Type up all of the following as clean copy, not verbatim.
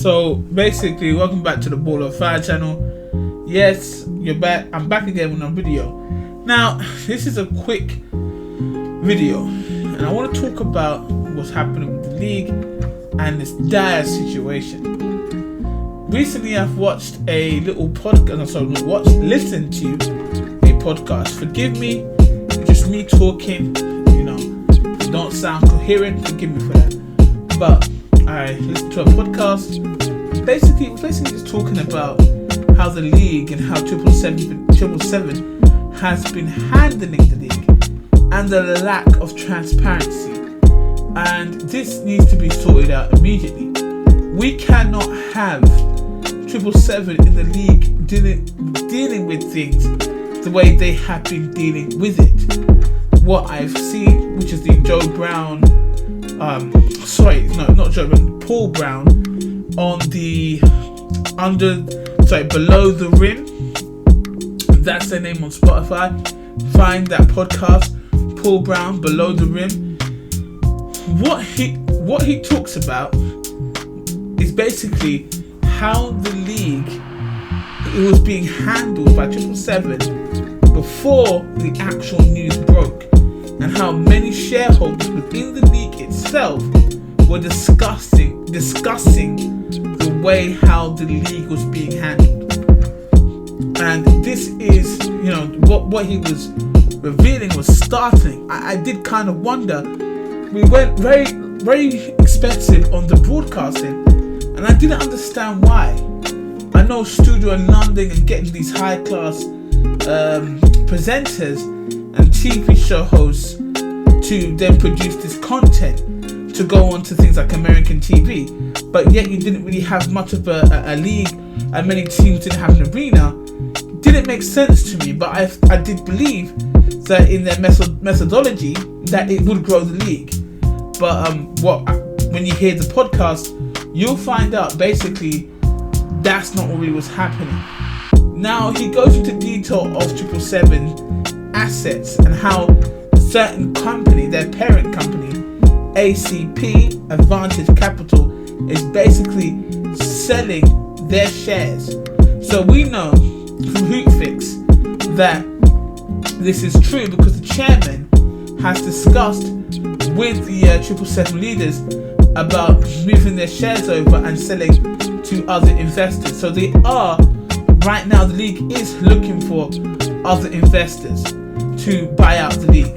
So basically, welcome back to the Ball of Fire channel. Yes, you're back. I'm back again with a video. Now, this is a quick video, and I want to talk about what's happening with the league and this dire situation. Recently, I've watched a little podcast. Listened to a podcast. Forgive me, it's just me talking. If it don't sound coherent, forgive me for that. But I listened to a podcast. Basically, just talking about how the league and how 777 has been handling the league and the lack of transparency. And this needs to be sorted out immediately. We cannot have 777 in the league dealing with things the way they have been dealing with it. What I've seen, which is the Paul Brown on the below the rim. That's their name on Spotify. Find that podcast, Paul Brown, Below the Rim. What he talks about is basically how the league was being handled by 777 before the actual news broke, and how many shareholders within the league itself were discussing the way how the league was being handled. And this is, what he was revealing was startling. I did kind of wonder. We went very, very expensive on the broadcasting, and I didn't understand why. I know studio in London and getting these high class presenters and TV show hosts to then produce this content to go on to things like American TV, but yet you didn't really have much of a league, and many teams didn't have an arena. Didn't make sense to me, but I did believe that in their methodology that it would grow the league. But when you hear the podcast, you'll find out basically that's not what really was happening. Now he goes into detail of 777 assets and how a certain company, their parent company, ACP, Advantage Capital, is basically selling their shares. So we know from Hootfix that this is true because the chairman has discussed with the 777 leaders about moving their shares over and selling to other investors. So they are, right now the league is looking for other investors to buy out the league.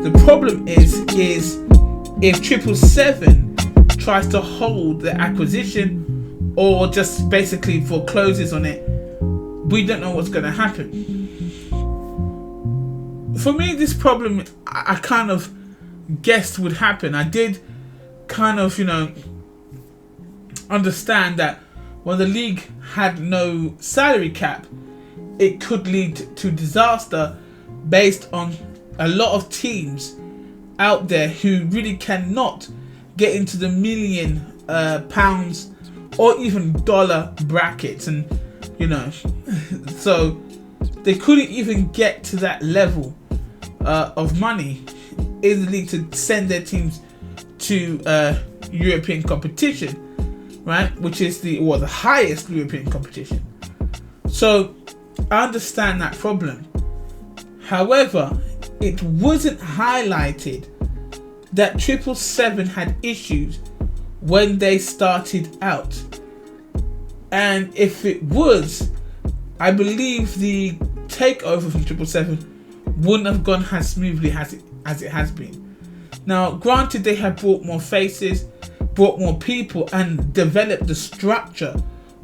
The problem is if 777 tries to hold the acquisition or just basically forecloses on it, we don't know what's going to happen. For me, this problem I kind of guessed would happen. I did kind of, understand that when the league had no salary cap, it could lead to disaster based on a lot of teams out there who really cannot get into the million pounds or even dollar brackets, and so they couldn't even get to that level of money in the league to send their teams to European competition, right? Which is the highest European competition. So I understand that problem. However, it wasn't highlighted that 777 had issues when they started out. And if it was, I believe the takeover from 777 wouldn't have gone as smoothly as it has been. Now, granted, they have brought more faces, brought more people, and developed the structure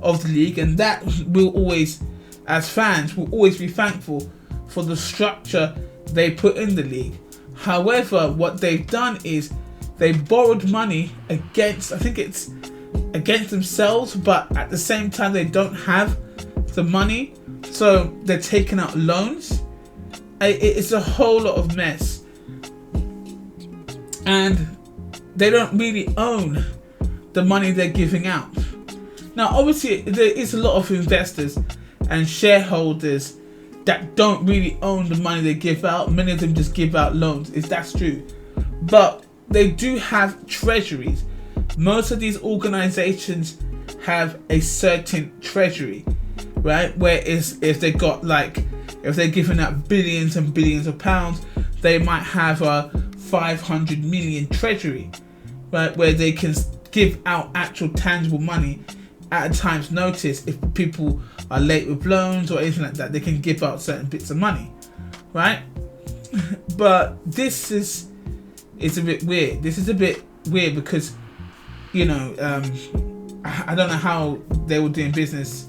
of the league, and that will always, as fans, will always be thankful for the structure they put in the league. However, what they've done is they borrowed money against themselves, but at the same time they don't have the money, so they're taking out loans. It's a whole lot of mess, and they don't really own the money they're giving out. Now, obviously, there is a lot of investors and shareholders that don't really own the money they give out. Many of them just give out loans. That's true. But they do have treasuries. Most of these organizations have a certain treasury, right? Whereas if they got if they're giving out billions and billions of pounds, they might have a 500 million treasury, right? Where they can give out actual tangible money at a time's notice. If people are late with loans or anything like that, they can give out certain bits of money, right? But this is a bit weird. This is a bit weird because, I don't know how they were doing business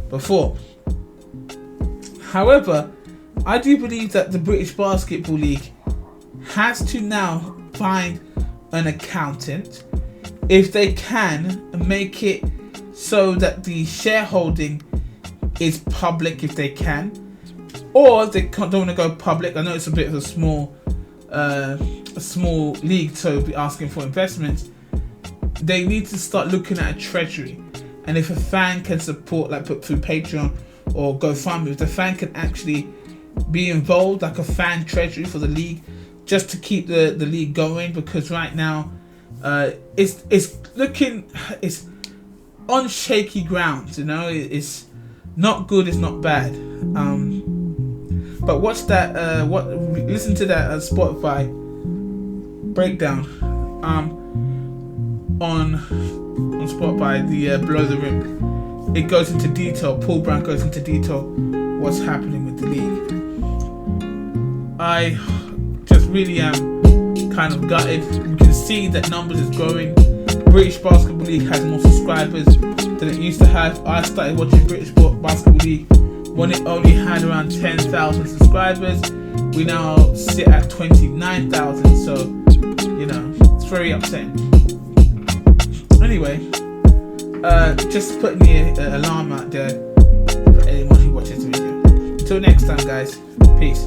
before. However, I do believe that the British Basketball League has to now find an accountant, if they can, make it so that the shareholding is public if they can, or they don't want to go public. I know it's a bit of a small league, so be asking for investments. They need to start looking at a treasury, and if a fan can support, put through Patreon or GoFundMe, if the fan can actually be involved, like a fan treasury for the league, just to keep the league going, because right now it's on shaky ground. It's not good, it's not bad. But watch that. Listen to that Spotfiy breakdown on Spotfiy, the Below the Rim. It goes into detail. Paul Brown goes into detail what's happening with the league. I just really am kind of gutted. You can see that numbers is growing. British Basketball League has more subscribers than it used to have. I started watching British Basketball League when it only had around 10,000 subscribers. We now sit at 29,000, so it's very upsetting. Anyway, just putting the alarm out there for anyone who watches the video. Till next time, guys. Peace.